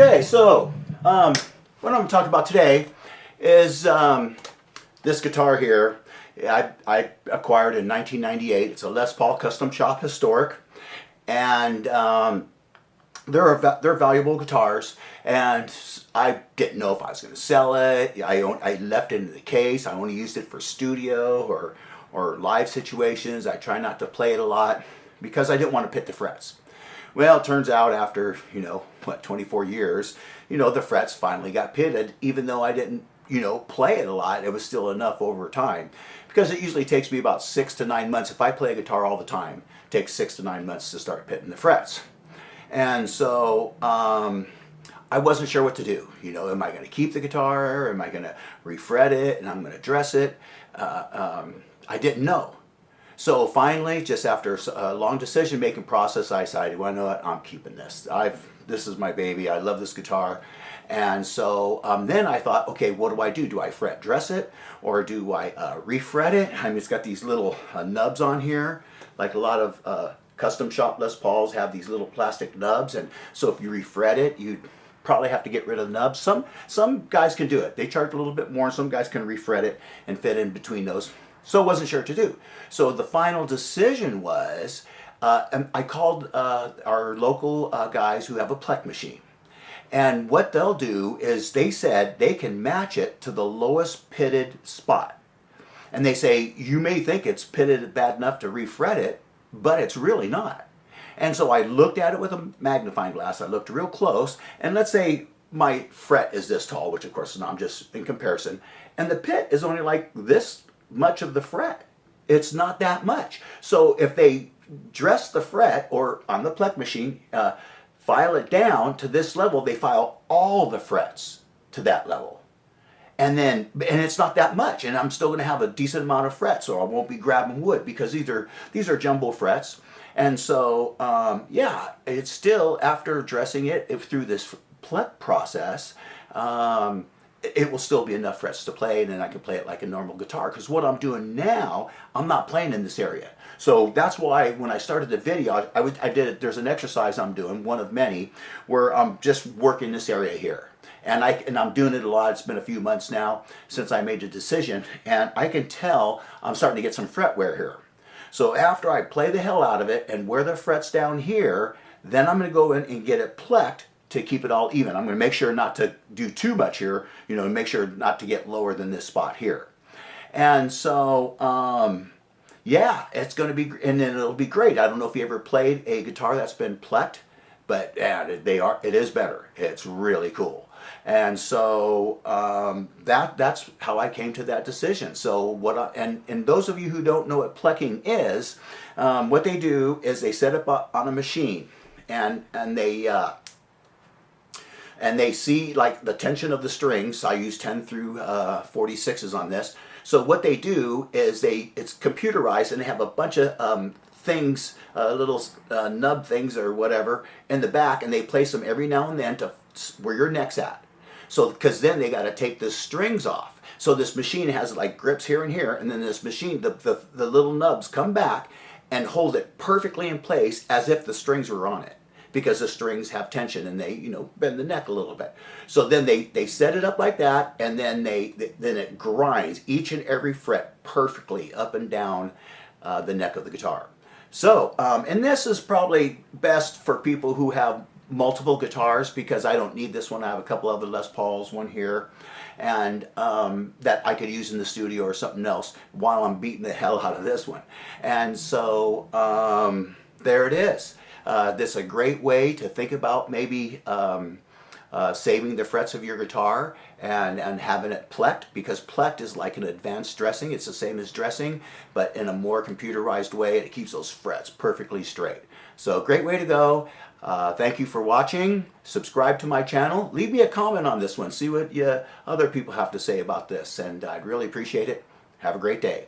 Okay, so what I'm going to talk about today is this guitar here. I acquired in 1998. It's a Les Paul Custom Shop Historic, and they're valuable guitars. And I didn't know if I was going to sell it. I left it in the case. I only used it for studio or live situations. I try not to play it a lot because I didn't want to pit the frets. Well, it turns out after, 24 years, the frets finally got pitted, even though I didn't, play it a lot. It was still enough over time, because it usually takes me about 6 to 9 months. If I play a guitar all the time, it takes 6 to 9 months to start pitting the frets. And so I wasn't sure what to do. Am I going to keep the guitar? Am I going to refret it and I'm going to dress it? I didn't know. So finally, just after a long decision-making process, I decided, well, you know what, I'm keeping this. This is my baby. I love this guitar. And so then I thought, okay, what do I do? Do I fret dress it, or do I refret it? I mean, it's got these little nubs on here, like a lot of custom shop Les Pauls have these little plastic nubs. And so if you refret it, you'd probably have to get rid of the nubs. Some guys can do it. They charge a little bit more, and some guys can refret it and fit in between those. So I wasn't sure what to do. So the final decision was, I called our local guys who have a Plek machine. And what they'll do is, they said they can match it to the lowest pitted spot. And they say, you may think it's pitted bad enough to refret it, but it's really not. And so I looked at it with a magnifying glass. I looked real close, and let's say my fret is this tall, which of course is not, I'm just in comparison, and the pit is only like this much of the fret. It's not that much. So if they dress the fret, or on the Plek machine, file it down to this level, they file all the frets to that level. And it's not that much, and I'm still going to have a decent amount of frets, so I won't be grabbing wood, because these are jumbo frets. And so yeah, it's still, after dressing it through this Plek process, it will still be enough frets to play, and then I can play it like a normal guitar. Because what I'm doing now, I'm not playing in this area. So that's why when I started the video, I did it. There's an exercise I'm doing, one of many, where I'm just working this area here. And I'm doing it a lot. It's been a few months now since I made the decision, and I can tell I'm starting to get some fret wear here. So after I play the hell out of it and wear the frets down here, then I'm going to go in and get it plecked to keep it all even. I'm going to make sure not to do too much here, make sure not to get lower than this spot here. And so, yeah, it's going to be, and then it'll be great. I don't know if you ever played a guitar that's been plecked, but yeah, it is better. It's really cool. And so that's how I came to that decision. So and those of you who don't know what plecking is, what they do is they set up on a machine, and they see like the tension of the strings. I use 10 through 46s on this. So what they do is it's computerized, and they have a bunch of things, little nub things or whatever in the back, and they place them every now and then to where your neck's at. So, because then they got to take the strings off. So this machine has like grips here and here, and then this machine, the little nubs come back and hold it perfectly in place as if the strings were on it, because the strings have tension and they, bend the neck a little bit. So then they set it up like that, and then then it grinds each and every fret perfectly up and down the neck of the guitar. So, and this is probably best for people who have multiple guitars, because I don't need this one. I have a couple other Les Pauls, one here, and that I could use in the studio or something else while I'm beating the hell out of this one. And so there it is. This is a great way to think about maybe saving the frets of your guitar and having it plecked, because plecked is like an advanced dressing. It's the same as dressing, but in a more computerized way. It keeps those frets perfectly straight. So great way to go. Thank you for watching. Subscribe to my channel. Leave me a comment on this one. See what other people have to say about this, and I'd really appreciate it. Have a great day.